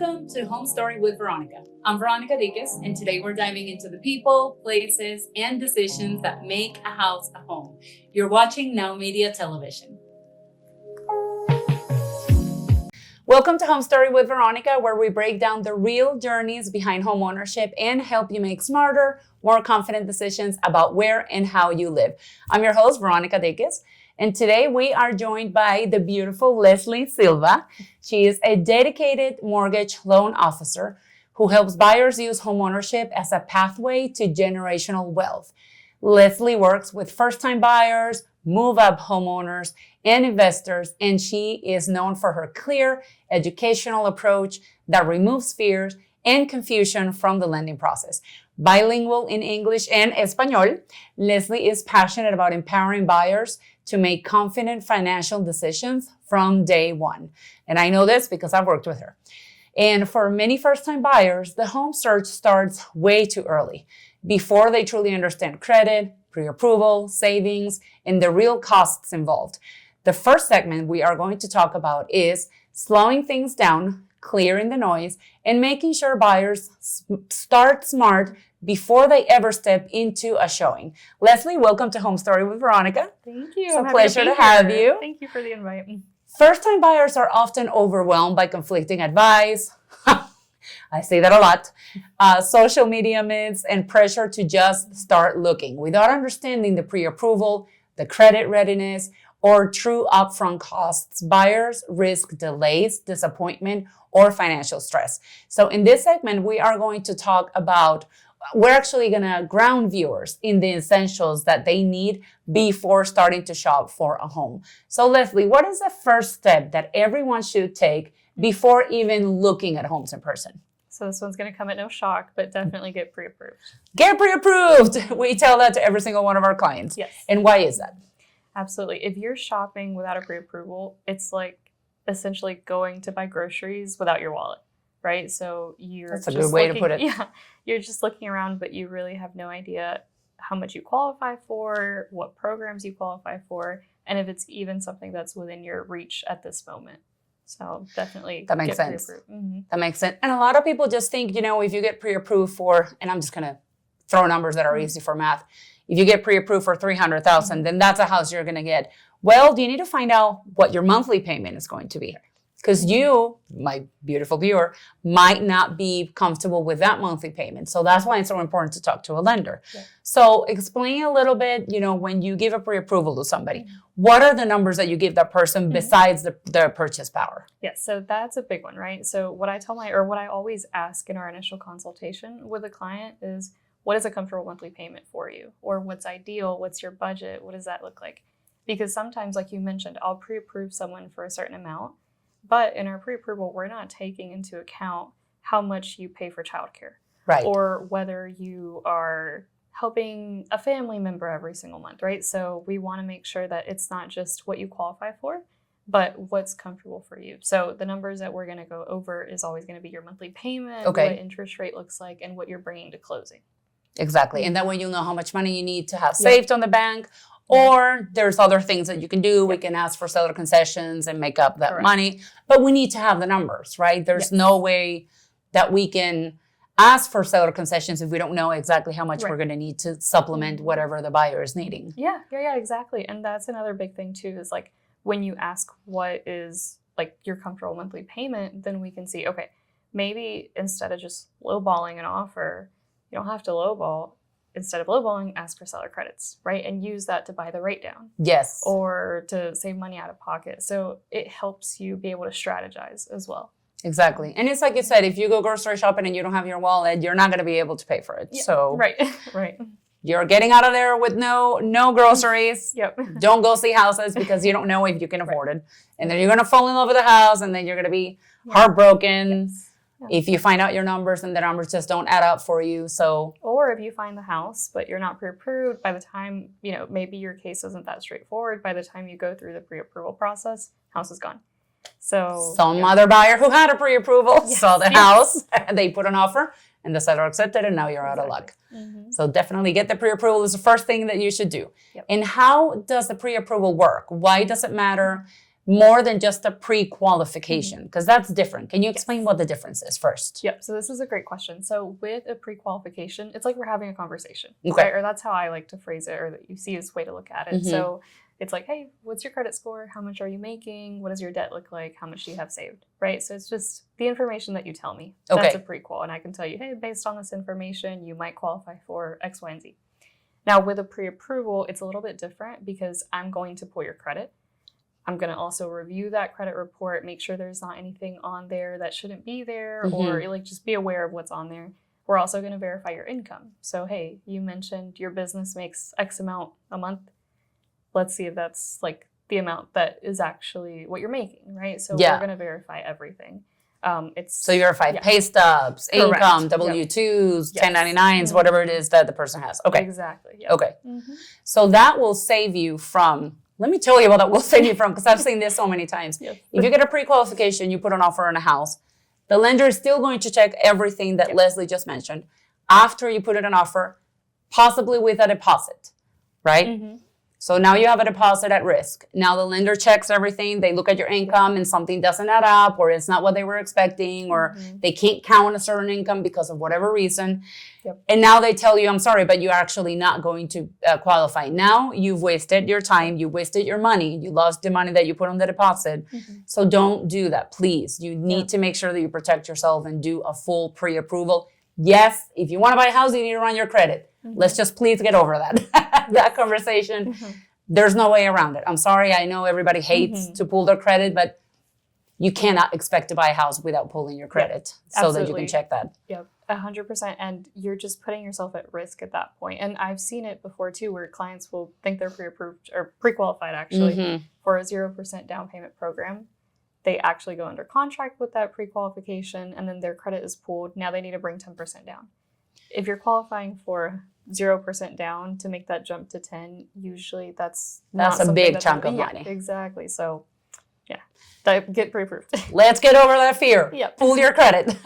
Welcome to Home Story with Veronica. I'm Veronica, and today we're diving into the people, places, and decisions that make a house a home. You're watching Now Media Television. Welcome to Home Story with Veronica, where we break down the real journeys behind homeownership and help you make smarter, more confident decisions about where and how you live. I'm your host, Veronica, and today we are joined by the beautiful Leslie Silva. She is a dedicated mortgage loan officer who helps buyers use homeownership as a pathway to generational wealth. Leslie works with first-time buyers, move-up homeowners, and investors, and she is known for her clear, educational approach that removes fears and confusion from the lending process. Bilingual in English and Espanol, Leslie is passionate about empowering buyers to make confident financial decisions from day one. And I know this because I've worked with her. And for many first-time buyers, the home search starts way too early, before they truly understand credit, pre-approval, savings, and the real costs involved. The first segment we are going to talk about is slowing things down, clearing the noise, and making sure buyers start smart before they ever step into a showing. Leslie, welcome to Home Story with Veronica. Thank you. It's a pleasure to have you. Thank you for the invite. First-time buyers are often overwhelmed by conflicting advice. I say that a lot. Social media myths and pressure to just start looking without understanding the pre-approval, the credit readiness, or true upfront costs. Buyers risk delays, disappointment, or financial stress. So in this segment, we are going to talk about, we're actually going to ground viewers in the essentials that they need before starting to shop for a home. So Leslie, what is the first step that everyone should take before even looking at homes in person? So this one's going to come at no shock, but definitely get pre-approved. Get pre-approved. We tell that to every single one of our clients. Yes. And why is that? Absolutely. If you're shopping without a pre-approval, it's like essentially going to buy groceries without your wallet, right? So That's a good way to put it. Yeah, you're just looking around, but you really have no idea how much you qualify for, what programs you qualify for, and if it's even something that's within your reach at this moment. So definitely that makes sense. Mm-hmm. That makes sense. And a lot of people just think, if you get pre-approved for, and I'm just going to throw numbers that are easy for math. If you get pre-approved for $300,000, then that's a house you're going to get. Well, you need to find out what your monthly payment is going to be. Because you, my beautiful viewer, might not be comfortable with that monthly payment. So that's why it's so important to talk to a lender. Yeah. So explain a little bit, when you give a pre-approval to somebody, what are the numbers that you give that person besides the purchase power? Yeah, so that's a big one, right? So what I always ask in our initial consultation with a client is, what is a comfortable monthly payment for you? Or what's ideal? What's your budget? What does that look like? Because sometimes, like you mentioned, I'll pre-approve someone for a certain amount, but in our pre-approval, we're not taking into account how much you pay for childcare, right? Or whether you are helping a family member every single month, right? So we want to make sure that it's not just what you qualify for, but what's comfortable for you. So the numbers that we're going to go over is always going to be your monthly payment, what interest rate looks like, and what you're bringing to closing. Exactly. And that way you'll know how much money you need to have saved on the bank, or there's other things that you can do. We can ask for seller concessions and make up that money, but we need to have the numbers, right? There's no way that we can ask for seller concessions if we don't know exactly how much we're going to need to supplement whatever the buyer is needing. Yeah, exactly. And that's another big thing too, is like when you ask what is like your comfortable monthly payment, then we can see, okay, maybe instead of just lowballing an offer, you don't have to lowball. Instead of lowballing, ask for seller credits, right? And use that to buy the rate down. Yes. Or to save money out of pocket. So it helps you be able to strategize as well. Exactly. And it's like you said, if you go grocery shopping and you don't have your wallet, you're not going to be able to pay for it. Yeah. So right. You're getting out of there with no groceries. Yep. Don't go see houses because you don't know if you can afford it. And then you're going to fall in love with the house, and then you're going to be heartbroken. Yes. If you find out your numbers and the numbers just don't add up for you. Or if you find the house, but you're not pre-approved, by the time, maybe your case isn't that straightforward. By the time you go through the pre-approval process, house is gone. So some other buyer who had a pre-approval saw the house, they put an offer, and the seller accepted, and now you're out of luck. Mm-hmm. So definitely get the pre-approval is the first thing that you should do. Yep. And how does the pre-approval work? Why does it matter? more than just a pre-qualification? Because that's different. Can you explain what the difference is first? Yep. So this is a great question. So with a pre-qualification, it's like we're having a conversation, Okay. right? Or that's how I like to phrase it, or the easiest way to look at it. So it's like, hey, what's your credit score? How much are you making? What does your debt look like? How much do you have saved? Right? So it's just the information that you tell me. Okay. That's a pre-qual. And I can tell you, hey, based on this information, you might qualify for X, Y, and Z. Now with a pre-approval, it's a little bit different because I'm going to pull your credit. I'm going to also review that credit report, make sure there's not anything on there that shouldn't be there, or like just be aware of what's on there. We're also going to verify your income. So, hey, you mentioned your business makes X amount a month. Let's see if that's like the amount that is actually what you're making, right? So we're going to verify everything. So you verify pay stubs, income, W-2s, 1099s, whatever it is that the person has. Okay. Exactly. Yep. Okay. So that will save you from, let me tell you what that will save you from, because I've seen this so many times. If you get a pre-qualification, you put an offer on a house, the lender is still going to check everything that Leslie just mentioned after you put in an offer, possibly with a deposit, right? So now you have a deposit at risk. Now the lender checks everything. They look at your income and something doesn't add up, or it's not what they were expecting, or they can't count a certain income because of whatever reason. And now they tell you, I'm sorry, but you're actually not going to qualify. Now you've wasted your time. You wasted your money. You lost the money that you put on the deposit. So don't do that, please. You need to make sure that you protect yourself and do a full pre-approval. Yes, if you want to buy a house, you need to run your credit. Let's just please get over that, that conversation. There's no way around it. I'm sorry. I know everybody hates to pull their credit, but you cannot expect to buy a house without pulling your credit so that you can check that. Yep, 100%. And you're just putting yourself at risk at that point. And I've seen it before too, where clients will think they're pre-approved or pre-qualified actually for a 0% down payment program. They actually go under contract with that pre-qualification and then their credit is pulled. Now they need to bring 10% down. If you're qualifying for 0% down to make that jump to 10, usually that's a big chunk of money. Exactly. So get pre-approved. Let's get over that fear. Pull your credit.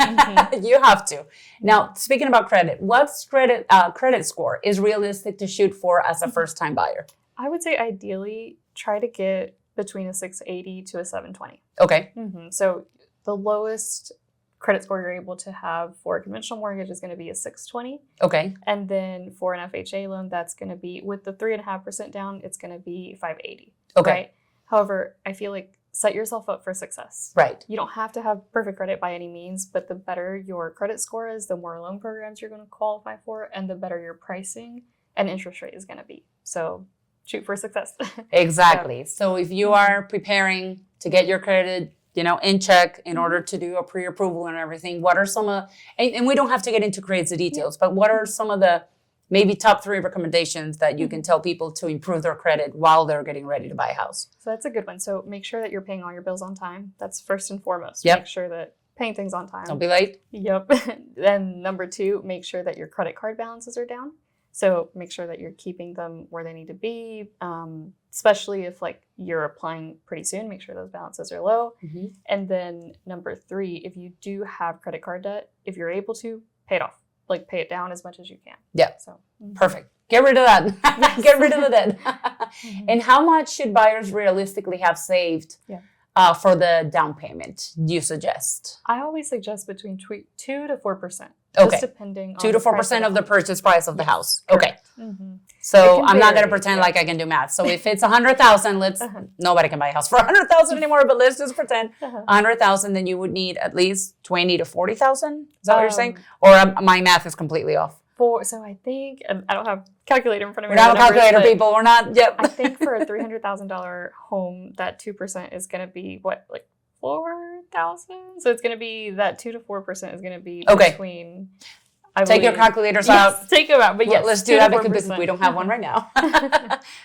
You have to. Now, speaking about credit, what's credit score is realistic to shoot for as a first-time buyer? I would say ideally try to get between a 680 to a 720. Okay. So the lowest credit score you're able to have for a conventional mortgage is going to be a 620. Okay. And then for an FHA loan, that's going to be, with the 3.5% down, it's going to be 580. Okay. Right? However, I feel like set yourself up for success. Right. You don't have to have perfect credit by any means, but the better your credit score is, the more loan programs you're going to qualify for, and the better your pricing and interest rate is going to be. So shoot for success. Exactly. So if you are preparing to get your credit, in check in order to do a pre-approval and everything, what are some of, and we don't have to get into crazy details, but what are some of the maybe top 3 recommendations that you can tell people to improve their credit while they're getting ready to buy a house? So that's a good one. So make sure that you're paying all your bills on time. That's first and foremost. Yep. Make sure that paying things on time. Don't be late. Yep. Then number 2, make sure that your credit card balances are down. So make sure that you're keeping them where they need to be, especially if you're applying pretty soon, make sure those balances are low. And then number 3, if you do have credit card debt, if you're able to, pay it off. Pay it down as much as you can. Yeah. So perfect. Get rid of that. Get rid of the debt. And how much should buyers realistically have saved for the down payment, do you suggest? I always suggest between 2 to 4%. Okay. Just depending on 2 to 4% of the purchase price of the house. Correct. Okay. So I'm not going to vary, pretend like I can do math. So if it's 100,000, nobody can buy a house for 100,000 anymore, but let's just pretend 100,000, then you would need at least 20 to 40,000. Is that what you're saying? Or my math is completely off? So I think, I don't have a calculator in front of me. We're not a calculator, people. We're not, I think for a $300,000 home, that 2% is going to be what, 4,000? So it's going to be that 2 to 4% is going to be between. Take your calculators out. Take them out. But yes, let's do that because we don't have one right now.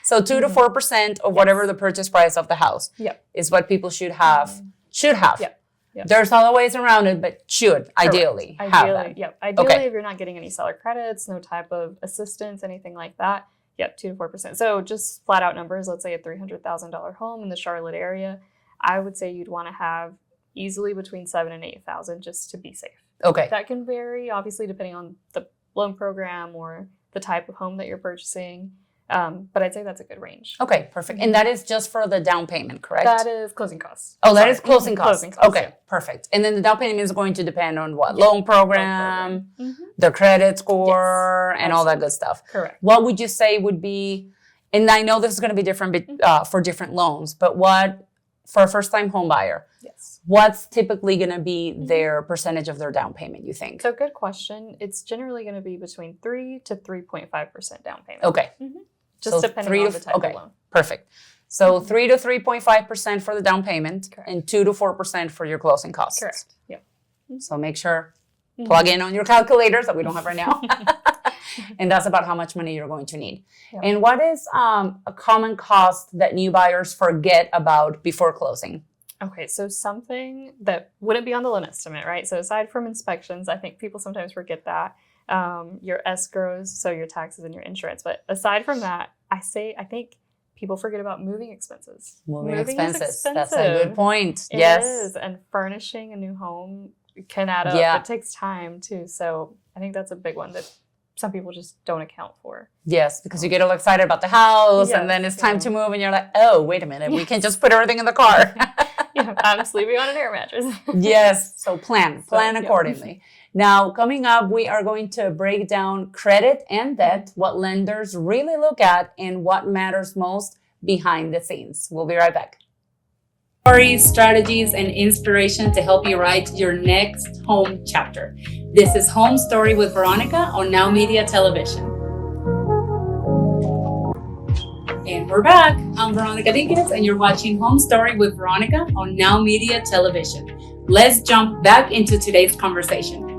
So 2 to 4% of whatever the purchase price of the house is what people should have. Yep. There's other ways around it, but should ideally have that. Yep. Ideally, if you're not getting any seller credits, no type of assistance, anything like that, 2 to 4%. So just flat out numbers, let's say a $300,000 home in the Charlotte area, I would say you'd want to have easily between 7,000 and 8,000 just to be safe. Okay. That can vary, obviously, depending on the loan program or the type of home that you're purchasing. But I'd say that's a good range. Okay, perfect. And that is just for the down payment, correct? That is closing costs. Oh, that is closing costs. Closing costs, Okay, yeah. perfect. And then the down payment is going to depend on what? Loan program, the credit score, and all that good stuff. Correct. What would you say would be, and I know this is going to be different for different loans, but what, for a first-time home buyer, what's typically going to be their percentage of their down payment, you think? So good question. It's generally going to be between 3 to 3.5% down payment. Okay. Just depending on the type of loan. Perfect. So 3 to 3.5% for the down payment, Correct. and 2 to 4% for your closing costs. Correct. Yep. So make sure, plug in on your calculators that we don't have right now. And that's about how much money you're going to need. Yep. And what is a common cost that new buyers forget about before closing? Okay, so something that wouldn't be on the loan estimate, right? So aside from inspections, I think people sometimes forget that. Your escrows, so your taxes and your insurance. But aside from that, I think people forget about moving expenses. Moving Is expenses. expensive. That's a good point. It Yes. is. And furnishing a new home can add up. Yeah. It takes time too. So I think that's a big one that some people just don't account for. Yes, because you get all excited about the house and then it's time to move and you're like, oh, wait a minute, we can just put everything in the car. Yeah, I'm sleeping on an air mattress. Yes, so plan accordingly. Now, coming up, we are going to break down credit and debt, what lenders really look at, and what matters most behind the scenes. We'll be right back. Stories, strategies, and inspiration to help you write your next home chapter. This is Home Story with Veronica on Now Media Television. And we're back. I'm Veronica Dinkins, and you're watching Home Story with Veronica on Now Media Television. Let's jump back into today's conversation.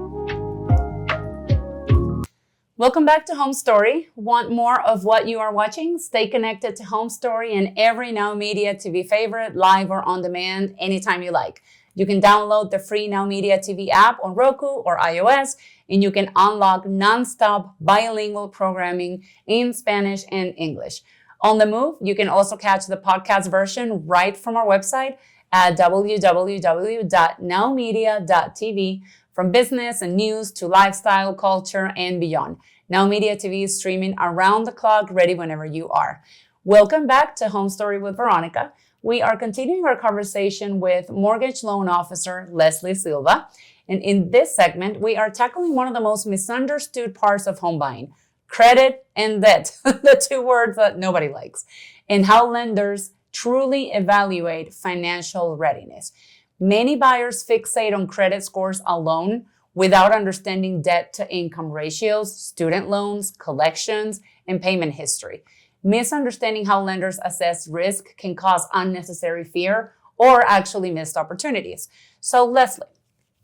Welcome back to Home Story. Want more of what you are watching? Stay connected to Home Story and every Now Media TV favorite, live or on demand, anytime you like. You can download the free Now Media TV app on Roku or iOS, and you can unlock nonstop bilingual programming in Spanish and English. On the move, you can also catch the podcast version right from our website at www.nowmedia.tv. From business and news to lifestyle, culture, and beyond. Now Media TV is streaming around the clock, ready whenever you are. Welcome back to Home Story with Veronica. We are continuing our conversation with mortgage loan officer Leslie Silva. And in this segment, we are tackling one of the most misunderstood parts of home buying, credit and debt, the two words that nobody likes, and how lenders truly evaluate financial readiness. Many buyers fixate on credit scores alone without understanding debt to income ratios, student loans, collections, and payment history. Misunderstanding how lenders assess risk can cause unnecessary fear or actually missed opportunities. So Leslie,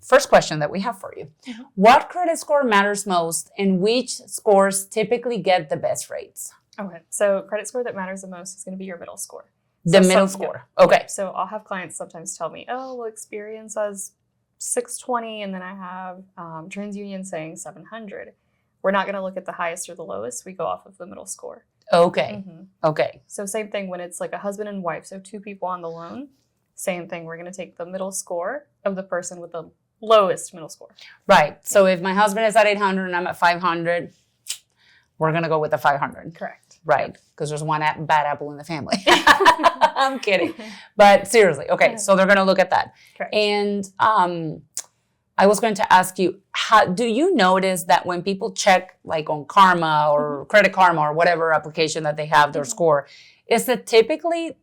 first question that we have for you. What credit score matters most and which scores typically get the best rates? Okay, so credit score that matters the most is going to be your middle score. The middle score. Okay. So I'll have clients sometimes tell me, oh, well, Experian says 620, and then I have TransUnion saying 700. We're not going to look at the highest or the lowest. We go off of the middle score. Okay. Okay. So same thing when it's like a husband and wife, so two people on the loan. Same thing. We're going to take the middle score of the person with the lowest middle score. Right. So if my husband is at 800 and I'm at 500, we're going to go with the 500. Correct. Right. Because there's one bad apple in the family. I'm kidding. But seriously. Okay. So they're going to look at that. Correct. And I was going to ask you, do you notice that when people check like on Karma or Credit Karma or whatever application that they have their score, is it typically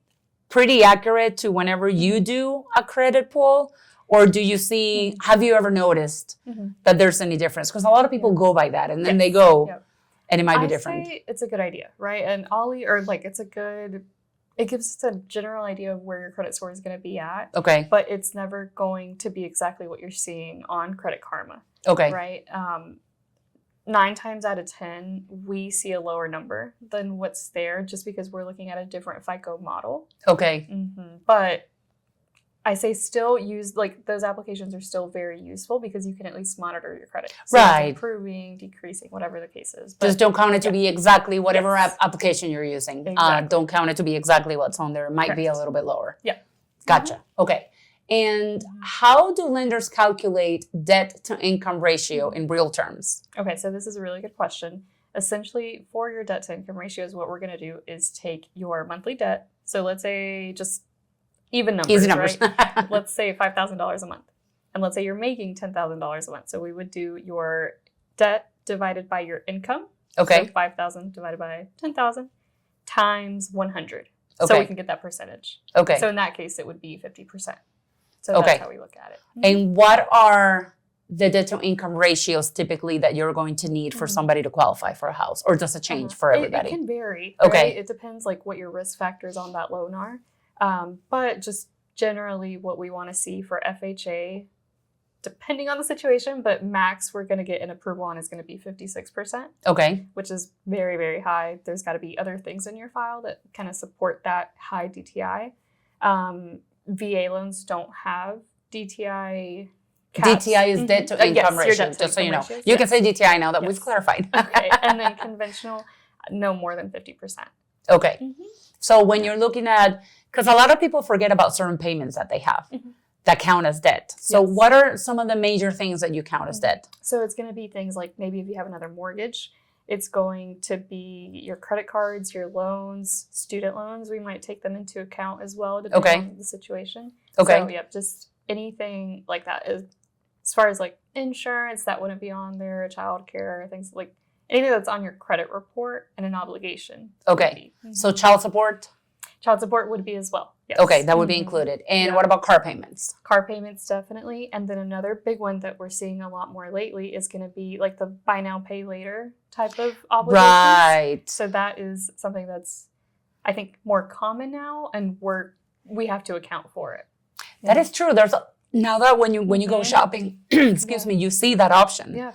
pretty accurate to whenever you do a credit pull? Or do you see, have you ever noticed that there's any difference? Because a lot of people go by that and then they go and it might be different. Say it's a good idea, right? And it gives us a general idea of where your credit score is going to be at. Okay. But it's never going to be exactly what you're seeing on Credit Karma. Okay. Right? 9 times out of 10, we see a lower number than what's there just because we're looking at a different FICO model. Okay. But I say still use, like, those applications are still very useful because you can at least monitor your credit. So right. It's improving, decreasing, whatever the case is. But just don't count it to be exactly whatever application you're using. Exactly. Don't count it to be exactly what's on there. It might be a little bit lower. Yeah. Gotcha. Okay. And how do lenders calculate debt to income ratio in real terms? Okay, so this is a really good question. Essentially, for your debt to income ratios, what we're going to do is take your monthly debt. So let's say just even numbers, Easy numbers. right? Let's say $5,000 a month. And let's say you're making $10,000 a month. So we would do your debt divided by your income. Okay. So 5,000 divided by 10,000 times 100. Okay. So we can get that percentage. Okay. So in that case, it would be 50%. So Okay. that's how we look at it. And what are the debt to income ratios typically that you're going to need for somebody to qualify for a house, or does it change for everybody? It can vary. Okay. Right? It depends like what your risk factors on that loan are. But just generally what we want to see for FHA, depending on the situation, but max we're going to get an approval on is going to be 56%. Okay. Which is very, very high. There's got to be other things in your file that kind of support that high DTI. VA loans don't have DTI caps. DTI is debt to income ratio, just so you know. Ratios, You can say DTI now that we've clarified. Okay. And then conventional, no more than 50%. Okay. So when you're looking at, because a lot of people forget about certain payments that they have that count as debt. So what are some of the major things that you count as debt? So it's going to be things like maybe if you have another mortgage, it's going to be your credit cards, your loans, student loans. We might take them into account as well, depending on the situation. Okay. So, just anything like that. As far as like insurance, that wouldn't be on there, childcare, things like anything that's on your credit report and an obligation. Okay. So child support? Child support would be as well. Yes. Okay, that would be included. And what about car payments? Car payments, definitely. And then another big one that we're seeing a lot more lately is going to be like the buy now, pay later type of obligations. Right. So that is something that's, I think, more common now, and we have to account for it. That is true. Now that when you go shopping, excuse me, you see that option. Yeah.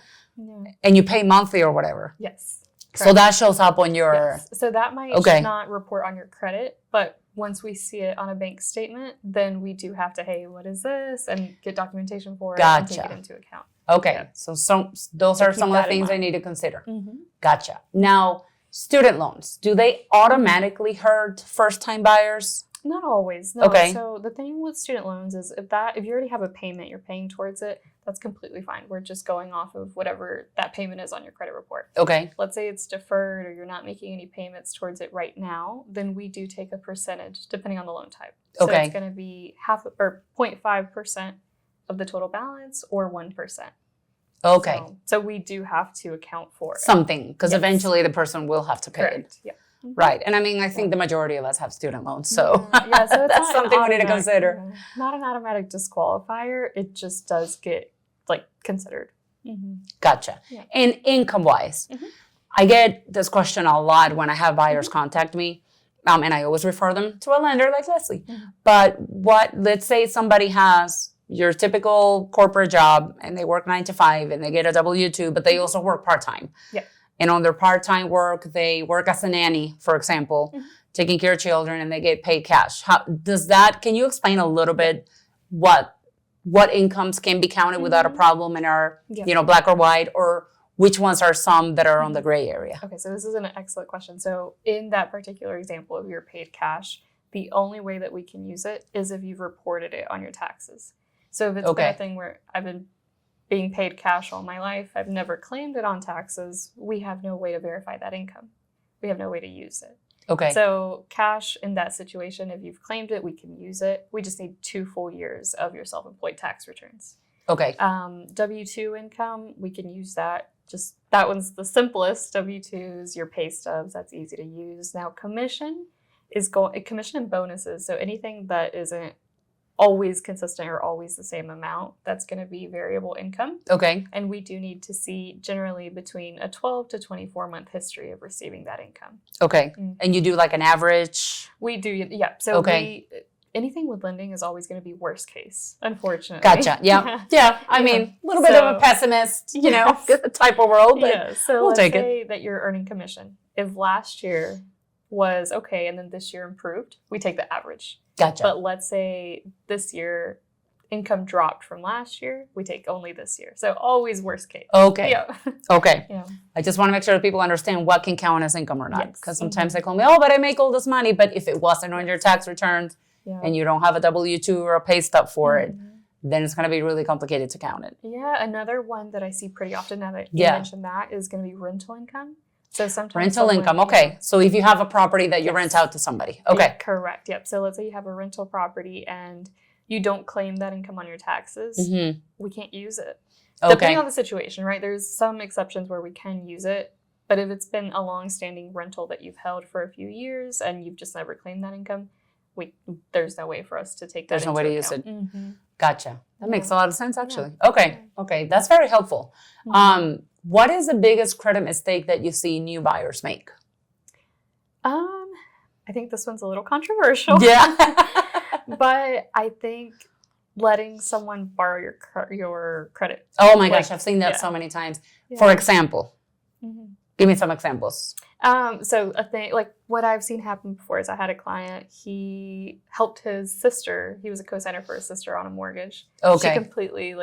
And you pay monthly or whatever. Yes. Correct. So that shows up on your... Yes. So that might not report on your credit, but once we see it on a bank statement, then we do have to, hey, what is this? And get documentation for it and take it into account. Okay. Yeah. So those are some of the things I need to consider. Gotcha. Now, student loans, do they automatically hurt first-time buyers? Not always. No. Okay. So the thing with student loans is if you already have a payment, you're paying towards it, that's completely fine. We're just going off of whatever that payment is on your credit report. Okay. Let's say it's deferred or you're not making any payments towards it right now, then we do take a percentage depending on the loan type. So it's going to be 0.5% of the total balance or 1%. Okay. So we do have to account for it. Something, because eventually the person will have to pay it. Yeah. Right. And I mean, I think the majority of us have student loans. So, so it's that's something we need to consider. Not an automatic disqualifier. It just does get considered. Gotcha. Yeah. And income-wise, I get this question a lot when I have buyers contact me. And I always refer them to a lender like Leslie. But let's say somebody has your typical corporate job and they work 9 to 5 and they get a W-2, but they also work part-time. Yeah. And on their part-time work, they work as a nanny, for example, taking care of children, and they get paid cash. Can you explain a little bit what incomes can be counted without a problem and are, black or white, or which ones are some that are on the gray area? Okay, so this is an excellent question. So in that particular example of your paid cash, the only way that we can use it is if you've reported it on your taxes. So if it's been a thing where I've been being paid cash all my life, I've never claimed it on taxes, we have no way to verify that income. We have no way to use it. Okay. So cash in that situation, if you've claimed it, we can use it. We just need 2 full years of your self-employed tax returns. Okay. W-2 income, we can use that. Just that one's the simplest. W-2s, your pay stubs, that's easy to use. Now commission and bonuses. So anything that isn't always consistent or always the same amount, that's going to be variable income. Okay. And we do need to see generally between a 12 to 24 month history of receiving that income. Okay. And you do like an average? We do, yeah. So anything with lending is always going to be worst case, unfortunately. Gotcha. Yeah. Yeah. I mean, a little bit of a pessimist, type of world, but so we'll take it. Let's say that you're earning commission. If last year was okay and then this year improved, we take the average. Gotcha. But let's say this year income dropped from last year, we take only this year. So always worst case. Okay. Yeah. Okay. Yeah. I just want to make sure that people understand what can count as income or not. Because sometimes they call me, but I make all this money. But if it wasn't on your tax returns and you don't have a W-2 or a pay stub for it, then it's going to be really complicated to count it. Yeah. Another one that I see pretty often now that you mentioned that is going to be rental income. So sometimes Rental income. Okay. So if you have a property that you rent out to somebody. Okay. Yeah, correct. Yep. So let's say you have a rental property and you don't claim that income on your taxes. We can't use it. Depending on the situation, right? There's some exceptions where we can use it. But if it's been a long-standing rental that you've held for a few years and you've just never claimed that income, there's no way for us to take that into account. There's no way to use it. Gotcha. That makes a lot of sense, actually. Yeah. Okay. That's very helpful. What is the biggest credit mistake that you see new buyers make? I think this one's a little controversial. Yeah. But I think letting someone borrow your credit. Oh my gosh, I've seen that so many times. Yeah. For example, give me some examples. So a thing like what I've seen happen before is I had a client, he helped his sister. He was a co-signer for his sister on a mortgage. Okay. She completely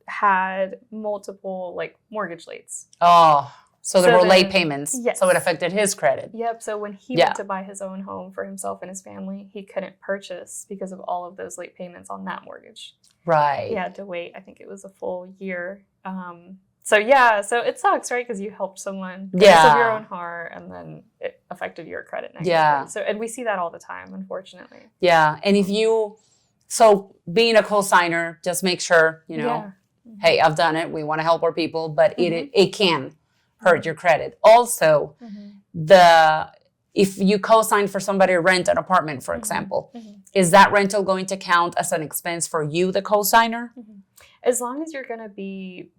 had multiple mortgage lates. Oh, so there were late payments. Yes. So it affected his credit. Yep. So when he went to buy his own home for himself and his family, he couldn't purchase because of all of those late payments on that mortgage. Right. He had to wait. I think it was a full year. So it sucks, right? Because you helped someone of your own heart, and then it affected your credit negatively. Yeah. So, and we see that all the time, unfortunately. Yeah. And so being a co-signer, just make sure, hey, I've done it. We want to help our people, but it can hurt your credit. Also, if you co-sign for somebody to rent an apartment, for example, is that rental going to count as an expense for you, the co-signer? As long as you're going to be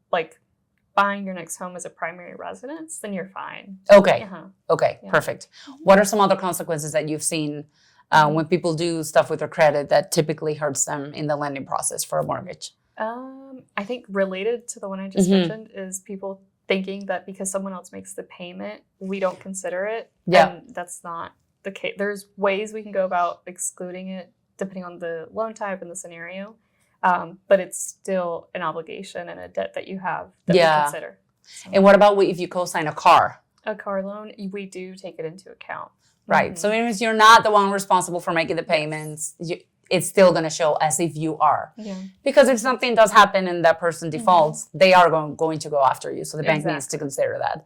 buying your next home as a primary residence, then you're fine. Okay. Okay. Yeah. Perfect. What are some other consequences that you've seen when people do stuff with their credit that typically hurts them in the lending process for a mortgage? I think related to the one I just mentioned is people thinking that because someone else makes the payment, we don't consider it. Yeah. And that's not the case. There's ways we can go about excluding it depending on the loan type and the scenario. But it's still an obligation and a debt that you have that we consider. So. And what about if you co-sign a car? A car loan, we do take it into account. Right. So even if you're not the one responsible for making the payments, it's still going to show as if you are. Yeah. Because if something does happen and that person defaults, they are going to go after you. So the bank needs to consider that.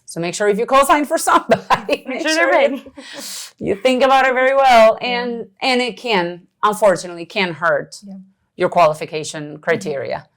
So make sure if you co-sign for somebody, make sure you think about it very well. And it can, unfortunately, hurt your qualification criteria.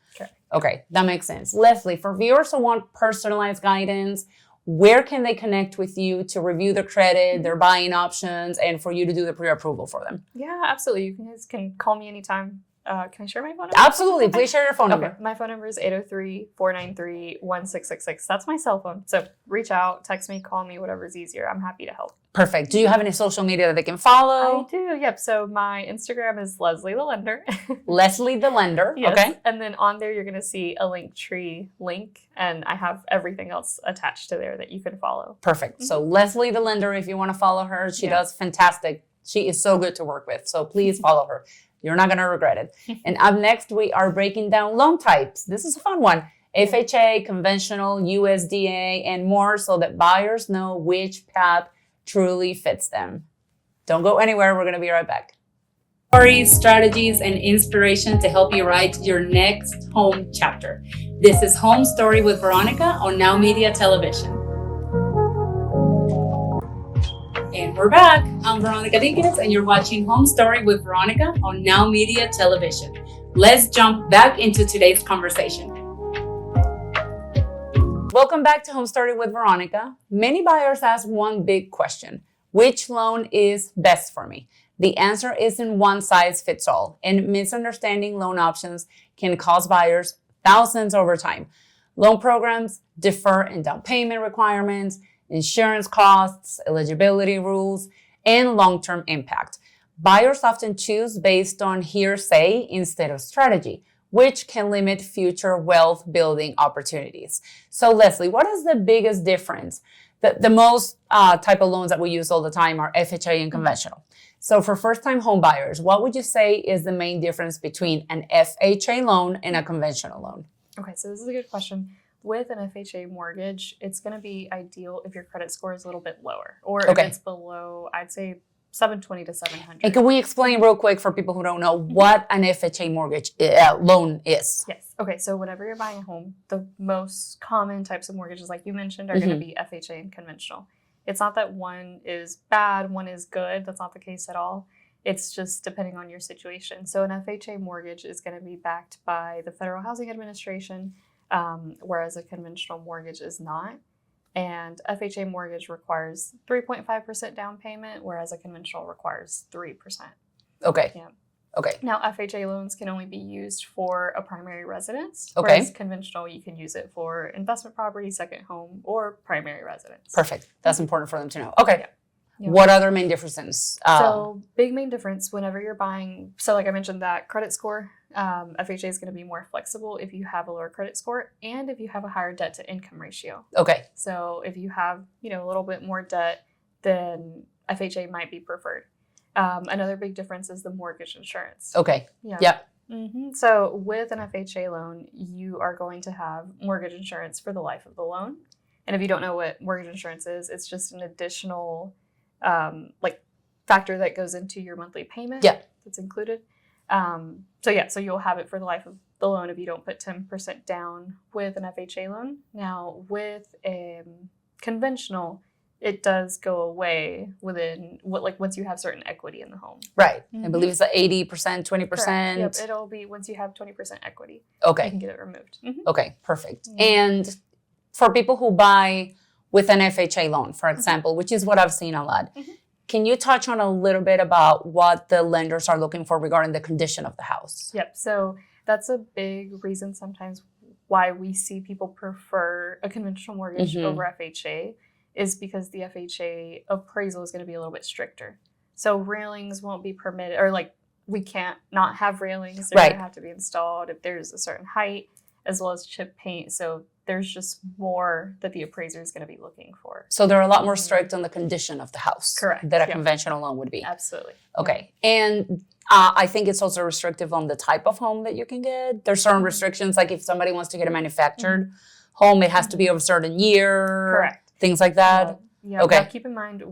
Okay, that makes sense. Leslie, for viewers who want personalized guidance, where can they connect with you to review their credit, their buying options, and for you to do the pre-approval for them? Yeah, absolutely. You guys can call me anytime. Can I share my phone number? Absolutely. Please share your phone number. My phone number is 803-493-1666. That's my cell phone. So reach out, text me, call me, whatever's easier. I'm happy to help. Perfect. Do you have any social media that they can follow? I do. Yep. So my Instagram is Leslie the Lender. Leslie the Lender. Yes. Okay. And then on there, you're going to see a Linktree link, and I have everything else attached to there that you can follow. Perfect. So Leslie the Lender, if you want to follow her, she does fantastic. She is so good to work with. So please follow her. You're not going to regret it. And up next, we are breaking down loan types. This is a fun one. FHA, conventional, USDA, and more, so that buyers know which path truly fits them. Don't go anywhere. We're going to be right back. Stories, strategies, and inspiration to help you write your next home chapter. This is Home Story with Veronica on Now Media Television. And we're back. I'm Veronica Dinkins, and you're watching Home Story with Veronica on Now Media Television. Let's jump back into today's conversation. Welcome back to Home Story with Veronica. Many buyers ask one big question: which loan is best for me? The answer isn't one size fits all, and misunderstanding loan options can cost buyers thousands over time. Loan programs differ in down payment requirements, insurance costs, eligibility rules, and long-term impact. Buyers often choose based on hearsay instead of strategy, which can limit future wealth building opportunities. So Leslie, what is the biggest difference? The most type of loans that we use all the time are FHA and conventional. So for first-time home buyers, what would you say is the main difference between an FHA loan and a conventional loan? Okay, so this is a good question. With an FHA mortgage, it's going to be ideal if your credit score is a little bit lower, or if it's below, I'd say 720 to 700. And can we explain real quick for people who don't know what an FHA mortgage loan is? Yes. Okay. So whenever you're buying a home, the most common types of mortgages, like you mentioned, are going to be FHA and conventional. It's not that one is bad, one is good. That's not the case at all. It's just depending on your situation. So an FHA mortgage is going to be backed by the Federal Housing Administration, whereas a conventional mortgage is not. And FHA mortgage requires 3.5% down payment, whereas a conventional requires 3%. Okay. Yeah. Okay. Now, FHA loans can only be used for a primary residence, Okay. whereas conventional, you can use it for investment property, second home, or primary residence. Perfect. That's important for them to know. Okay. Yeah. Yeah. What other main differences? So big main difference whenever you're buying, so like I mentioned that credit score, FHA is going to be more flexible if you have a lower credit score and if you have a higher debt to income ratio. Okay. So if you have, a little bit more debt, then FHA might be preferred. Another big difference is the mortgage insurance. Okay. Yeah. Yep. So with an FHA loan, you are going to have mortgage insurance for the life of the loan. And if you don't know what mortgage insurance is, it's just an additional factor that goes into your monthly payment. Yeah. That's included. So you'll have it for the life of the loan if you don't put 10% down with an FHA loan. Now with a conventional, it does go away once you have certain equity in the home. Right. I believe it's 80%, 20%. Correct. Yep. It'll be once you have 20% equity. Okay. You can get it removed. Okay. Perfect. And for people who buy with an FHA loan, for example, which is what I've seen a lot, can you touch on a little bit about what the lenders are looking for regarding the condition of the house? Yep. So that's a big reason sometimes why we see people prefer a conventional mortgage over FHA is because the FHA appraisal is going to be a little bit stricter. So railings won't be permitted, or we can't not have railings. They're going to have to be installed if there's a certain height, as well as chip paint. So there's just more that the appraiser is going to be looking for. So they're a lot more strict on the condition of the house. Correct. That a conventional loan would be. Absolutely. Okay. And I think it's also restrictive on the type of home that you can get. There's certain restrictions, like if somebody wants to get a manufactured home, it has to be of a certain year. Correct. Things like that. Yeah. Okay. Now keep in mind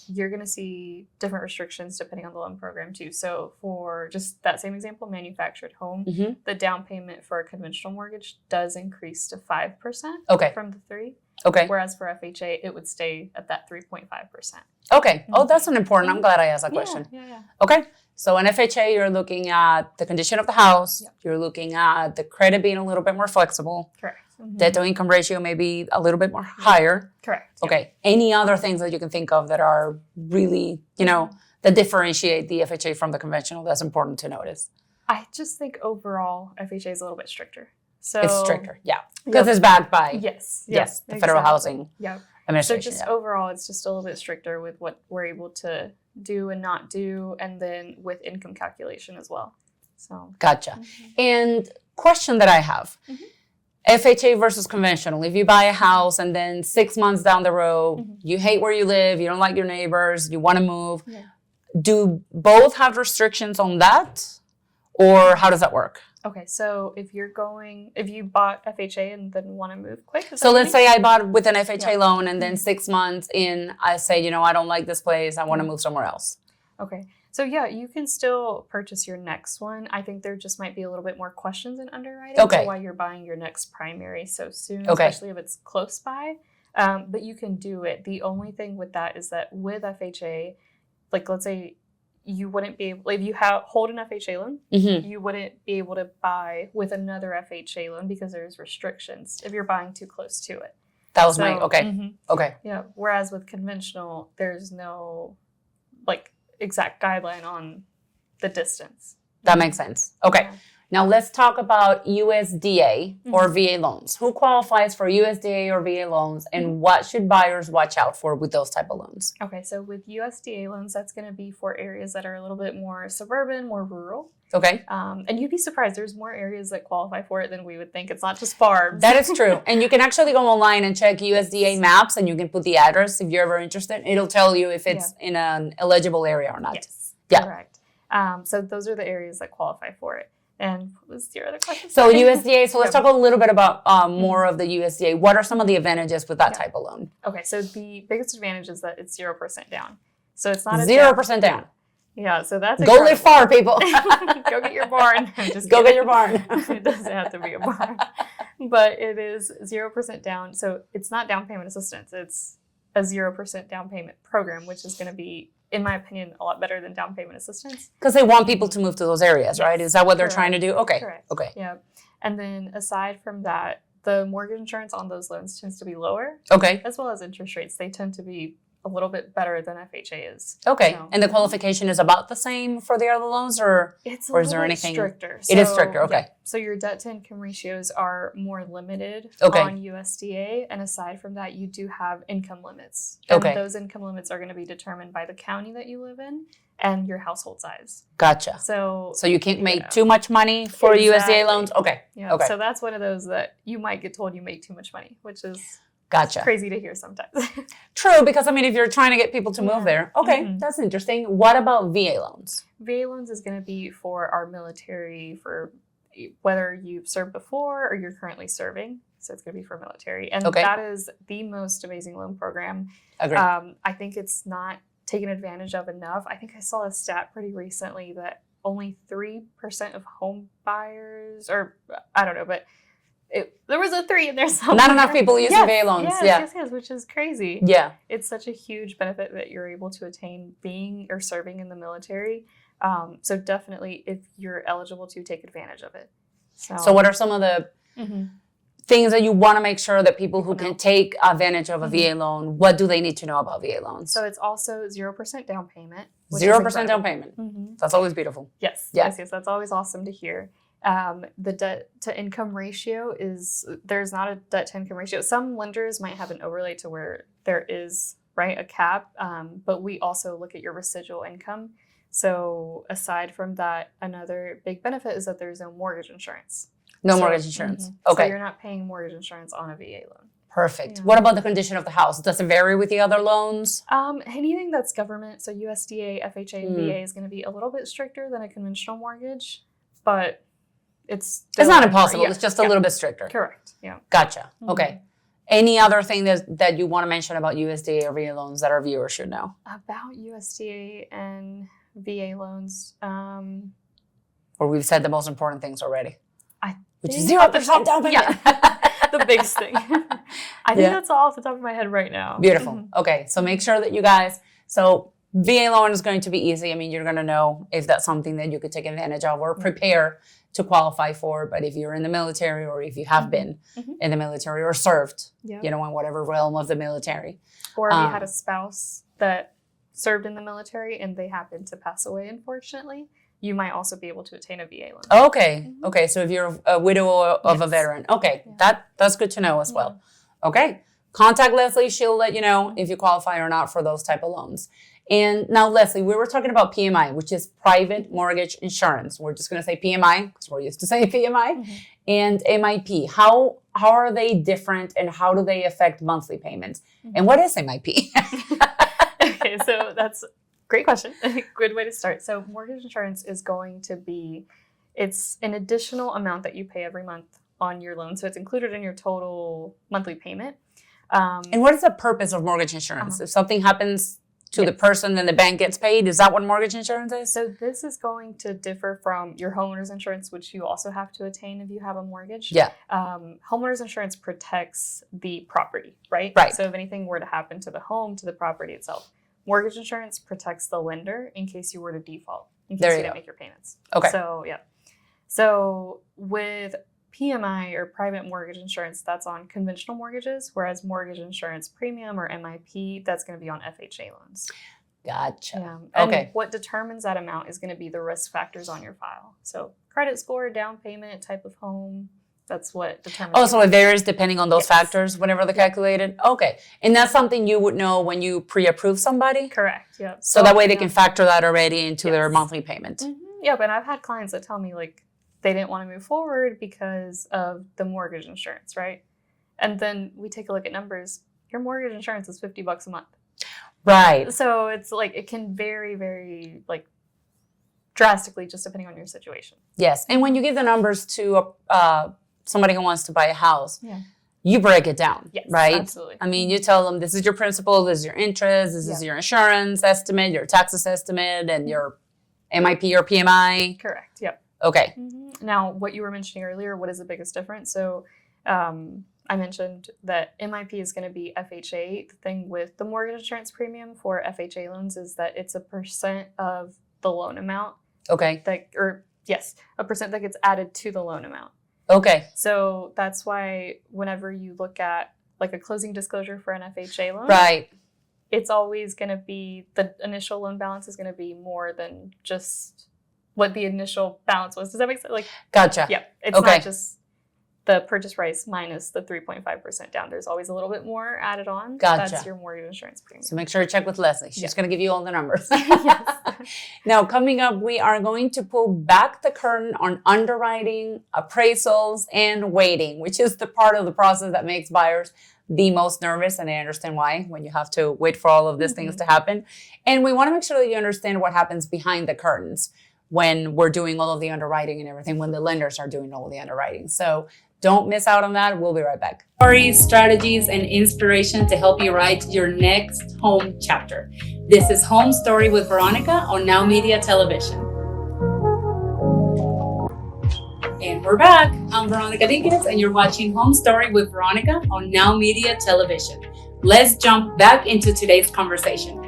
you're going to see different restrictions depending on the loan program too. So for just that same example, manufactured home, the down payment for a conventional mortgage does increase to 5% from the 3%. Okay. Whereas for FHA, it would stay at that 3.5%. Okay. Oh, that's an important. I'm glad I asked that question. Yeah. Okay. So in FHA, you're looking at the condition of the house. Yep. You're looking at the credit being a little bit more flexible. Correct. Debt to income ratio may be a little bit more higher. Correct. Okay. Yep. Any other things that you can think of that are really, that differentiate the FHA from the conventional that's important to notice? I just think overall FHA is a little bit stricter. So it's stricter, because it's backed by the Federal Housing Administration. So just overall, it's just a little bit stricter with what we're able to do and not do, and then with income calculation as well. So gotcha. And question that I have. FHA versus conventional. If you buy a house and then 6 months down the road, you hate where you live, you don't like your neighbors, you want to move, do both have restrictions on that? Or how does that work? Okay, so if you bought FHA and then want to move quick. So let's say I bought with an FHA loan and then 6 months in, I say, I don't like this place, I want to move somewhere else. Okay. So yeah, you can still purchase your next one. I think there just might be a little bit more questions in underwriting to why you're buying your next primary so soon, especially if it's close by. But you can do it. The only thing with that is that with FHA, let's say you wouldn't be able, if you hold an FHA loan, you wouldn't be able to buy with another FHA loan because there's restrictions if you're buying too close to it. That was okay. Yeah. Whereas with conventional, there's no exact guideline on the distance. That makes sense. Okay. Yeah. Now let's talk about USDA or VA loans. Who qualifies for USDA or VA loans, and what should buyers watch out for with those type of loans? Okay, so with USDA loans, that's going to be for areas that are a little bit more suburban, more rural. Okay. And you'd be surprised. There's more areas that qualify for it than we would think. It's not just farms. That is true. And you can actually go online and check USDA maps, and you can put the address if you're ever interested. It'll tell you if it's in an eligible area or not. Yes. Yeah. Correct. So those are the areas that qualify for it. And what was your other question? So USDA, so let's talk a little bit about more of the USDA. What are some of the advantages with that type of loan? Okay, so the biggest advantage is that it's 0% down. So it's not a 0% down. Yeah, so that's Go live far, people. Go get your barn. Just Go get your barn. It doesn't have to be a barn, but it is 0% down. So it's not down payment assistance. It's a 0% down payment program, which is going to be, in my opinion, a lot better than down payment assistance. Because they want people to move to those areas, right? Is that what they're trying to do? Okay. Correct. Okay. Yeah. And then aside from that, the mortgage insurance on those loans tends to be lower. Okay. As well as interest rates. They tend to be a little bit better than FHA is. Okay. So, and the qualification is about the same for the other loans, or it's a or is there little bit anything stricter? It is stricter. Okay. Yeah. So your debt to income ratios are more limited Okay. on USDA, and aside from that, you do have income limits. And Okay. those income limits are going to be determined by the county that you live in and your household size. Gotcha. So you can't make too much money for Exactly. USDA loans? Okay. Yeah. Okay. So that's one of those that you might get told you make too much money, which is Gotcha. crazy to hear sometimes. True, because I mean, if you're trying to get people to move Yeah. there, okay, Mhm. that's interesting. What about VA loans? VA loans is going to be for our military, for whether you've served before or you're currently serving. So it's going to be for military. And Okay. that is the most amazing loan program. Agreed. I think it's not taken advantage of enough. I think I saw a stat pretty recently that only 3% of home buyers, or I don't know, but there was a 3 in there somewhere. Not enough people using VA loans. Yes, which is crazy. Yeah. It's such a huge benefit that you're able to attain being or serving in the military. So definitely, if you're eligible to, take advantage of it. So what are some of the things that you want to make sure that people who can take advantage of a VA loan, what do they need to know about VA loans? So it's also 0% down payment. 0% down payment. That's always beautiful. Yes. Yeah. Yes. That's always awesome to hear. The debt to income ratio there's not a debt to income ratio. Some lenders might have an overlay to where there is, right, a cap, but we also look at your residual income. So aside from that, another big benefit is that there's no mortgage insurance. No mortgage insurance. Okay. So you're not paying mortgage insurance on a VA loan. Perfect. Yeah. What about the condition of the house? Does it vary with the other loans? Anything that's government, so USDA, FHA, and VA is going to be a little bit stricter than a conventional mortgage, but it's not impossible. Yeah. It's just a little bit stricter. Correct. Yeah. Gotcha. Okay. Any other thing that you want to mention about USDA or VA loans that our viewers should know? About USDA and VA loans, Or we've said the most important things already. Which is think 0% down payment. Yeah. The biggest thing. I think that's all off the top of my head right now. Beautiful. Okay, so make sure that you guys, so VA loan is going to be easy. I mean, you're going to know if that's something that you could take advantage of or prepare to qualify for. But if you're in the military, or if you have been in the military or served, you know, in whatever realm of the military. Or if you had a spouse that served in the military and they happened to pass away, unfortunately, you might also be able to attain a VA loan. Okay. Okay. So if you're a widow of a veteran, okay, that's good to know as well. Okay. Contact Leslie. She'll let you know if you qualify or not for those type of loans. And now, Leslie, we were talking about PMI, which is private mortgage insurance. We're just going to say PMI because we're used to saying PMI, and MIP. How are they different, and how do they affect monthly payments? And what is MIP? Okay, so that's great question. Good way to start. So mortgage insurance is going to be, it's an additional amount that you pay every month on your loan. So it's included in your total monthly payment. And what is the purpose of mortgage insurance? If something happens to the person, then the bank gets paid. Is that what mortgage insurance is? So this is going to differ from your homeowner's insurance, which you also have to attain if you have a mortgage. Yeah. Homeowner's insurance protects the property, right? Right. So if anything were to happen to the home, to the property itself. Mortgage insurance protects the lender in case you were to default, in case you didn't make your payments. Okay. So, yeah. So with PMI or private mortgage insurance, that's on conventional mortgages, whereas mortgage insurance premium or MIP, that's going to be on FHA loans. Gotcha. Yeah. And what determines that amount is going to be the risk factors on your file. So credit score, down payment, type of home, that's what determines. Oh, so it varies depending on those factors whenever they're calculated? Okay. And that's something you would know when you pre-approve somebody? Correct, yep. So that way they can factor that already into their monthly payment? Yep, and I've had clients that tell me, like, they didn't want to move forward because of the mortgage insurance, right? And then we take a look at numbers. Your mortgage insurance is $50 a month. Right. So it's like, it can vary very, like, drastically just depending on your situation. Yes. And when you give the numbers to somebody who wants to buy a house, you break it down, Yes, right? absolutely. I mean, you tell them this is your principal, this is your interest, this is your insurance estimate, your taxes estimate, and your MIP or PMI. Correct. Yep. Okay. Now, what you were mentioning earlier, what is the biggest difference? So I mentioned that MIP is going to be FHA. The thing with the mortgage insurance premium for FHA loans is that it's a percent of the loan amount. Okay. A percent that gets added to the loan amount. Okay. So that's why whenever you look at like a closing disclosure for an FHA loan, Right. it's always going to be, the initial loan balance is going to be more than just what the initial balance was. Does that make sense? Like, Gotcha. yeah, it's not just the purchase price minus the 3.5% down. There's always a little bit more added on. Gotcha. That's your mortgage insurance premium. So make sure you check with Leslie. She's going to give you all the numbers. Yes. Now, coming up, we are going to pull back the curtain on underwriting, appraisals, and waiting, which is the part of the process that makes buyers the most nervous. And I understand why, when you have to wait for all of these things to happen. And we want to make sure that you understand what happens behind the curtains when we're doing all of the underwriting and everything, when the lenders are doing all of the underwriting. So don't miss out on that. We'll be right back. Stories, strategies, and inspiration to help you write your next home chapter. This is Home Story with Veronica on Now Media Television. And we're back. I'm Veronica Dinkins, and you're watching Home Story with Veronica on Now Media Television. Let's jump back into today's conversation.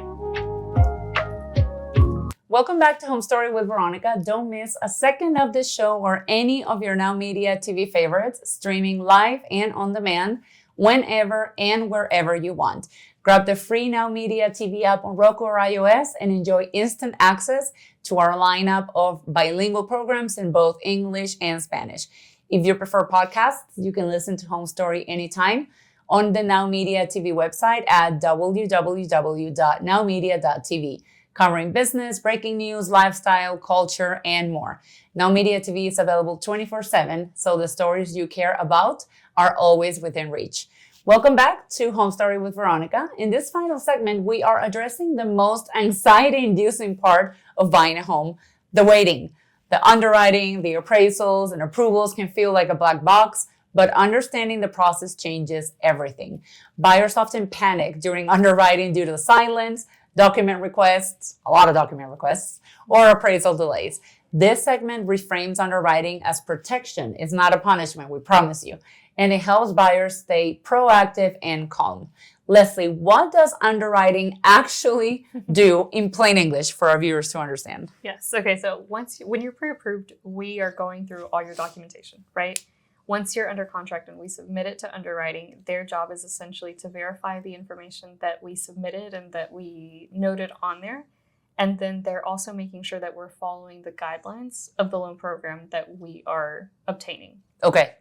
Welcome back to Home Story with Veronica. Don't miss a second of this show or any of your Now Media TV favorites, streaming live and on demand, whenever and wherever you want. Grab the free Now Media TV app on Roku or iOS and enjoy instant access to our lineup of bilingual programs in both English and Spanish. If you prefer podcasts, you can listen to Home Story anytime on the Now Media TV website at www.nowmedia.tv. Covering business, breaking news, lifestyle, culture, and more. Now Media TV is available 24/7, so the stories you care about are always within reach. Welcome back to Home Story with Veronica. In this final segment, we are addressing the most anxiety-inducing part of buying a home, the waiting. The underwriting, the appraisals, and approvals can feel like a black box, but understanding the process changes everything. Buyers often panic during underwriting due to the silence, document requests, a lot of document requests, or appraisal delays. This segment reframes underwriting as protection. It's not a punishment, we promise you. And it helps buyers stay proactive and calm. Leslie, what does underwriting actually do in plain English for our viewers to understand? Yes. Okay. So when you're pre-approved, we are going through all your documentation, right? Once you're under contract and we submit it to underwriting, their job is essentially to verify the information that we submitted and that we noted on there. And then they're also making sure that we're following the guidelines of the loan program that we are obtaining. Okay.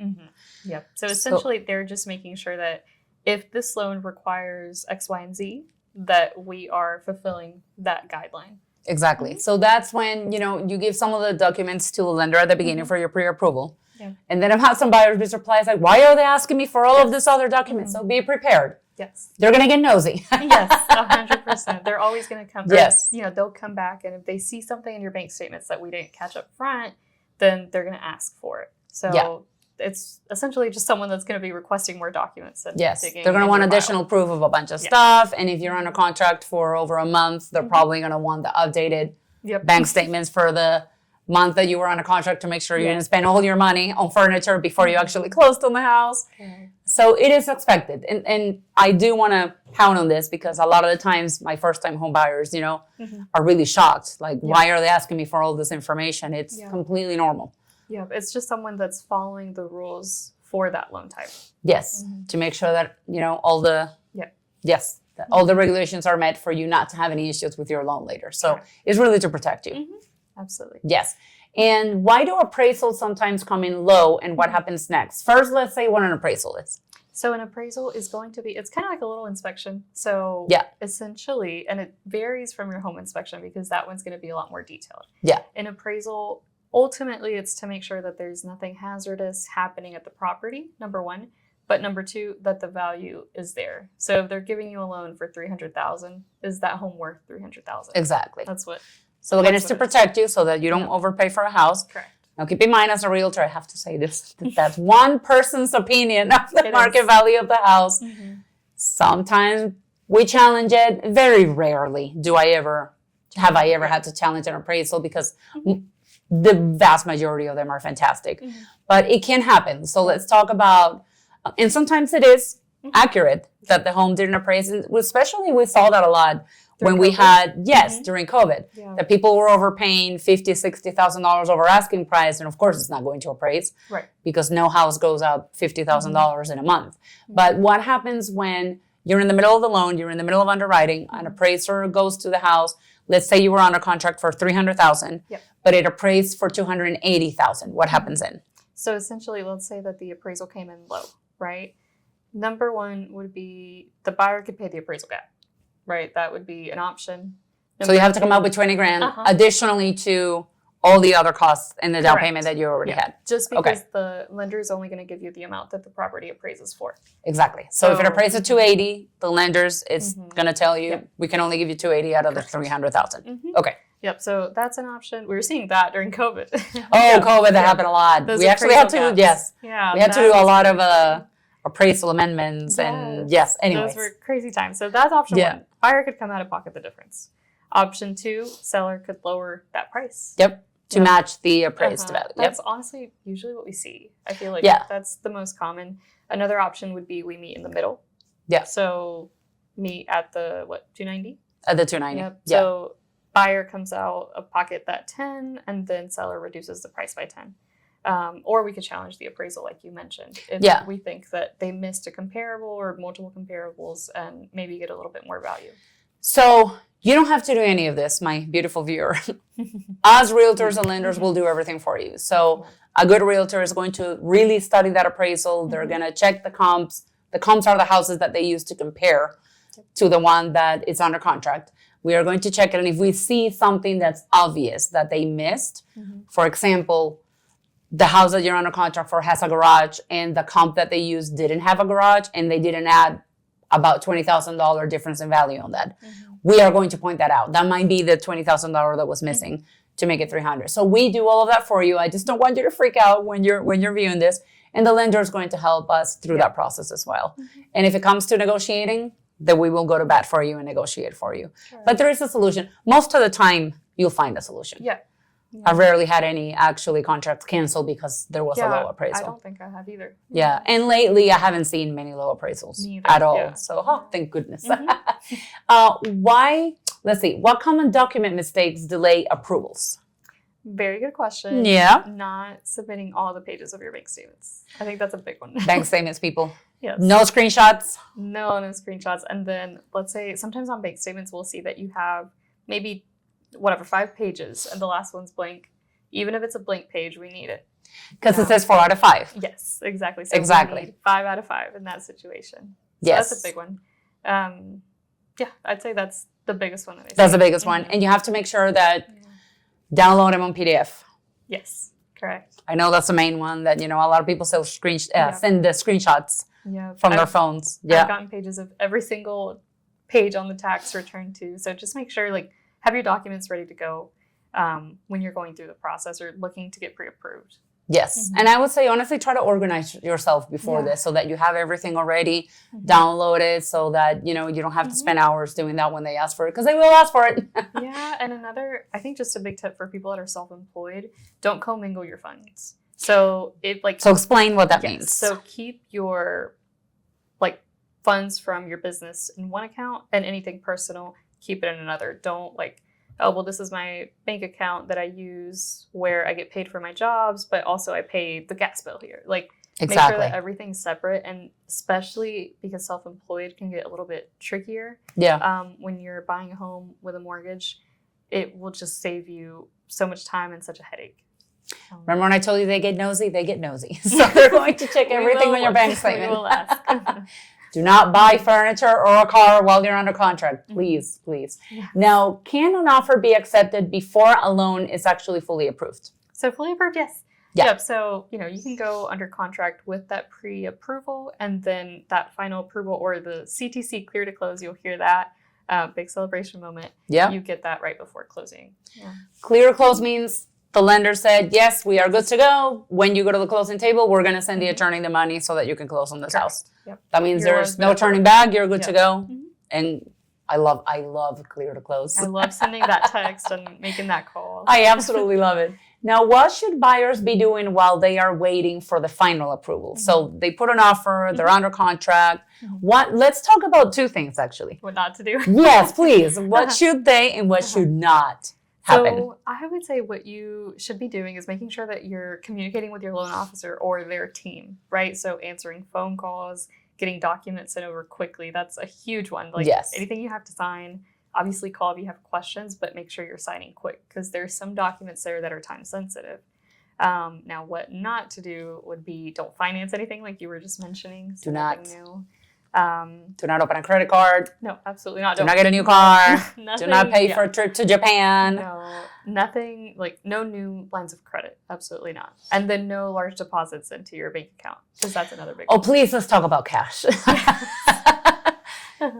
Yep. So essentially, they're just making sure that if this loan requires X, Y, and Z, that we are fulfilling that guideline. Exactly. So that's when, you give some of the documents to the lender at the beginning for your pre-approval. Yeah. And then I've had some buyers be surprised, like, why are they asking me for all of this other documents? So be prepared. Yes. They're going to get nosy. Yes, 100%. They're always going to come. Yes. They'll come back, and if they see something in your bank statements that we didn't catch up front, then they're going to ask for it. So it's essentially just someone that's going to be requesting more documents. And yes. They're going to want additional proof of a bunch of stuff. And if you're under contract for over a month, they're probably going to want the updated bank statements for the month that you were on a contract to make sure you didn't spend all your money on furniture before you actually closed on the house. Okay. So it is expected. And I do want to pound on this because a lot of the times my first time home buyers, are really shocked. Like, why are they asking me for all this information? It's completely normal. Yeah, it's just someone that's following the rules for that loan type. Yes, to make sure that, all the, all the regulations are met for you not to have any issues with your loan later. So it's really to protect you. Absolutely. Yes. And why do appraisals sometimes come in low and what happens next? First, let's say what an appraisal is. So an appraisal is going to be, it's kind of like a little inspection. So essentially, and it varies from your home inspection because that one's going to be a lot more detailed. Yeah. An appraisal, ultimately, it's to make sure that there's nothing hazardous happening at the property, number one. But number two, that the value is there. So if they're giving you a loan for $300,000, is that home worth $300,000? Exactly. That's what. So again, it's to protect you so that you don't overpay for a house. Correct. Now, keep in mind, as a realtor, I have to say this, that's one person's opinion of the It market is. value of the house. Mm-hmm. Sometimes we challenge it. Very rarely have I ever had to challenge an appraisal because the vast majority of them are fantastic. Mm-hmm. But it can happen. So let's talk about, and sometimes it is accurate that the home didn't appraise. And especially we saw that a lot During when we COVID? had, during COVID, Yeah. that people were overpaying $50,000, $60,000 over asking price. And of course, it's not going to appraise Right. because no house goes up $50,000 in a month. But what happens when you're in the middle of the loan, you're in the middle of underwriting, an appraiser goes to the house. Let's say you were under contract for $300,000, Yep. but it appraised for $280,000. What happens then? So essentially, let's say that the appraisal came in low, right? Number one would be the buyer could pay the appraisal gap, right? That would be an option. So you have to come up with 20 grand additionally to all the other costs and the down Correct. payment that you already had. Just because the lender is only going to give you the amount that the property appraises for. Exactly. So if it So- appraises at 280, the lenders is going to tell you, Yep. we can only give you 280 out of the 300,000. Mhm. Okay. Yep. So that's an option. We were seeing that during COVID. Oh, COVID, that happened a lot. Those We actually had to, appraisal gaps. yes. Yeah. We had to that do a was lot of crazy. appraisal amendments and yes, anyways. Those were crazy times. So that's option Yeah. one. Buyer could come out of pocket the difference. Option two, seller could lower that price. Yep. To Yeah. match the appraised value. Yep. That's honestly usually what we see. I feel like Yeah. that's the most common. Another option would be we meet in the middle. Yeah. So meet at the 290? At the 290. Yep. Yeah. So buyer comes out of pocket that 10 and then seller reduces the price by 10. Or we could challenge the appraisal like you mentioned. If Yeah. we think that they missed a comparable or multiple comparables and maybe get a little bit more value. So you don't have to do any of this, my beautiful viewer. Us realtors and lenders will do everything for you. So a good realtor is going to really study that appraisal. They're going to check the comps. The comps are the houses that they use to compare to the one that is under contract. We are going to check it. And if we see something that's obvious that they missed, for example, the house that you're under contract for has a garage and the comp that they used didn't have a garage and they didn't add about $20,000 difference in value on that. We are going to point that out. That might be the $20,000 that was missing to make it 300. So we do all of that for you. I just don't want you to freak out when you're viewing this. And the lender is going to help us through that process as well. And if it comes to negotiating, then we will go to bat for you and negotiate for you. Sure. But there is a solution. Most of the time, you'll find a solution. Yeah. I've rarely had any actually contracts canceled because there was a low appraisal. I don't think I have either. Yeah, and lately I haven't seen many low appraisals Me either, at all. yeah. So, thank goodness. Let's see, what common document mistakes delay approvals? Very good question. Yeah. Not submitting all the pages of your bank statements. I think that's a big one. Bank statements, people. Yes. No screenshots. No screenshots. And then let's say sometimes on bank statements, we'll see that you have maybe 5 pages and the last one's blank. Even if it's a blank page, we need it. Because it says 4 out of 5. Yes, exactly. So Exactly. we need 5 out of 5 in that situation. So Yes. that's a big one. Yeah, I'd say that's the biggest one that I see. That's the biggest one. And you have to make sure that download them on PDF. Yes, correct. I know that's the main one that, a lot of people still send the screenshots Yeah. from their phones. Yeah. I've gotten pages of every single page on the tax return too. So just make sure, have your documents ready to go when you're going through the process or looking to get pre-approved. Yes. And I would say, honestly, try to organize yourself before this so that you have everything already downloaded so that, you don't have to spend hours doing that when they ask for it because they will ask for it. Yeah. And another, I think just a big tip for people that are self-employed, don't commingle your funds. So So explain what that means. So keep your funds from your business in one account and anything personal, keep it in another. Don't this is my bank account that I use where I get paid for my jobs, but also I pay the gas bill here. Make sure that everything's separate, and especially because self-employed can get a little bit trickier. Yeah. When you're buying a home with a mortgage, it will just save you so much time and such a headache. Remember when I told you they get nosy? They get nosy. So they're going to check everything on your bank statement. We will ask. Do not buy furniture or a car while you're under contract. Please, please. Yeah. Now, can an offer be accepted before a loan is actually fully approved? So fully approved, yes. Yeah. Yep. So, you can go under contract with that pre-approval and then that final approval or the CTC clear to close. You'll hear that big celebration moment. Yeah. You get that right before closing. Yeah. Clear to close means The lender said, yes, we are good to go. When you go to the closing table, we're going to send the attorney the money so that you can close on this house. Yep. That means Your there's loan's no been turning approved. back. You're good Yep. to go. Mhm. And I love clear to close. I love sending that text and making that call. I absolutely love it. Now, what should buyers be doing while they are waiting for the final approval? So they put an offer, they're under contract. Let's talk about two things, actually. What not to do. Yes, please. What should they and what should not happen? So I would say what you should be doing is making sure that you're communicating with your loan officer or their team, right? So answering phone calls, getting documents sent over quickly. That's a huge one. Like Yes. anything you have to sign, obviously call if you have questions, but make sure you're signing quick because there's some documents there that are time sensitive. Now, what not to do would be don't finance anything like you were just mentioning. So Do not. nothing new. Do not open a credit card. No, absolutely not. Do not get a new car. Nothing, Do not pay yeah. for a trip to Japan. No, nothing, like no new lines of credit. Absolutely not. And then no large deposits into your bank account because that's another big Oh, one. please, let's talk about cash.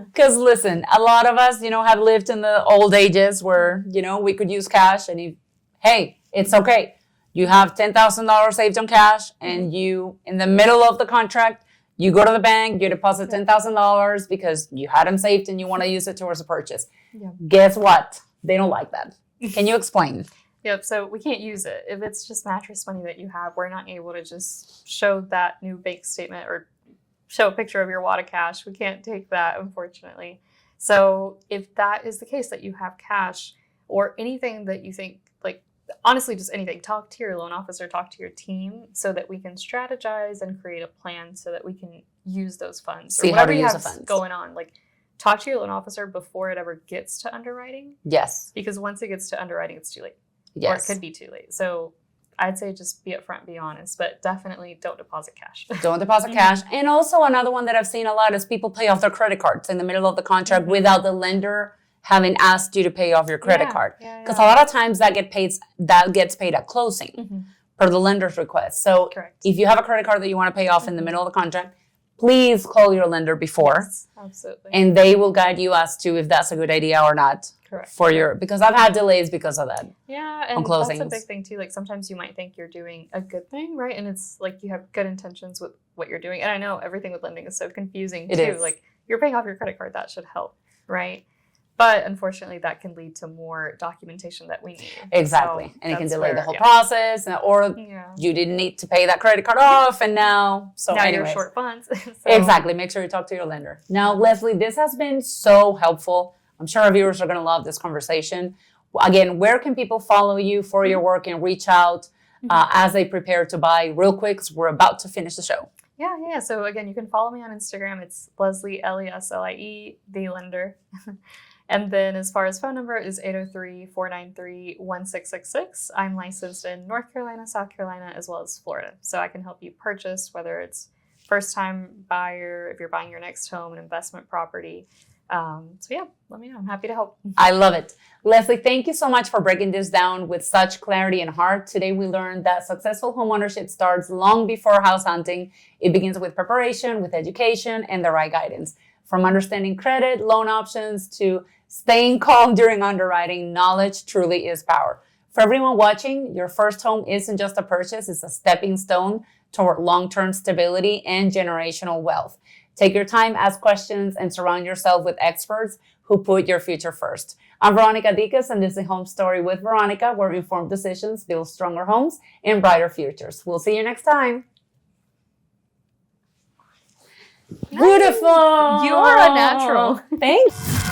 Because listen, a lot of us, have lived in the old ages where, we could use cash and hey, it's okay. You have $10,000 saved on cash and you, in the middle of the contract, you go to the bank, you deposit $10,000 because you had them saved and you want to use it towards a purchase. Yeah. Guess what? They don't like that. Can you explain? Yep. So we can't use it. If it's just mattress money that you have, we're not able to just show that new bank statement or show a picture of your wad of cash. We can't take that, unfortunately. So if that is the case, that you have cash or anything that you think, like, honestly, just anything, talk to your loan officer, talk to your team so that we can strategize and create a plan so that we can use those funds. See or how whatever to you use have the funds. going on. Like, talk to your loan officer before it ever gets to underwriting. Yes. Because once it gets to underwriting, it's too late. Yes. Or it could be too late. So I'd say just be upfront, be honest, but definitely don't deposit cash. Don't deposit cash. And also another one that I've seen a lot is people pay off their credit cards in the middle of the contract without the lender having asked you to pay off your credit card. Because a lot of times that gets paid at closing per the lender's request. So Correct. if you have a credit card that you want to pay off in the middle of the contract, please call your lender before. Yes, absolutely. And they will guide you as to if that's a good idea or not. Correct. Because I've had delays because of that. Yeah, and on that's a closings. big thing too. Like sometimes you might think you're doing a good thing, right? And it's like you have good intentions with what you're doing. And I know everything with lending is so confusing It too. is. Like you're paying off your credit card, that should help, right? But unfortunately, that can lead to more documentation that we need. Exactly. So and it can that's delay the where- whole yeah. process, or Yeah. you didn't need to pay that credit card off, and now Now you're anyways. short funds. So- Exactly. Make sure you talk to your lender. Now, Leslie, this has been so helpful. I'm sure our viewers are going to love this conversation. Again, where can people follow you for your work and reach out as they prepare to buy? Real quick, 'cause we're about to finish the show. Yeah. So again, you can follow me on Instagram. It's Leslie, Leslie, the lender. And then as far as phone number is 803-493-1666. I'm licensed in North Carolina, South Carolina, as well as Florida. So I can help you purchase, whether it's first-time buyer, if you're buying your next home, an investment property. So yeah, let me know. I'm happy to help. I love it. Leslie, thank you so much for breaking this down with such clarity and heart. Today we learned that successful homeownership starts long before house hunting. It begins with preparation, with education, and the right guidance. From understanding credit, loan options, to staying calm during underwriting, knowledge truly is power. For everyone watching, your first home isn't just a purchase, it's a stepping stone toward long-term stability and generational wealth. Take your time, ask questions, and surround yourself with experts who put your future first. I'm Veronica Dicas, and this is Home Story with Veronica, where informed decisions build stronger homes and brighter futures. We'll see you next time. Beautiful. You are a natural. Thanks.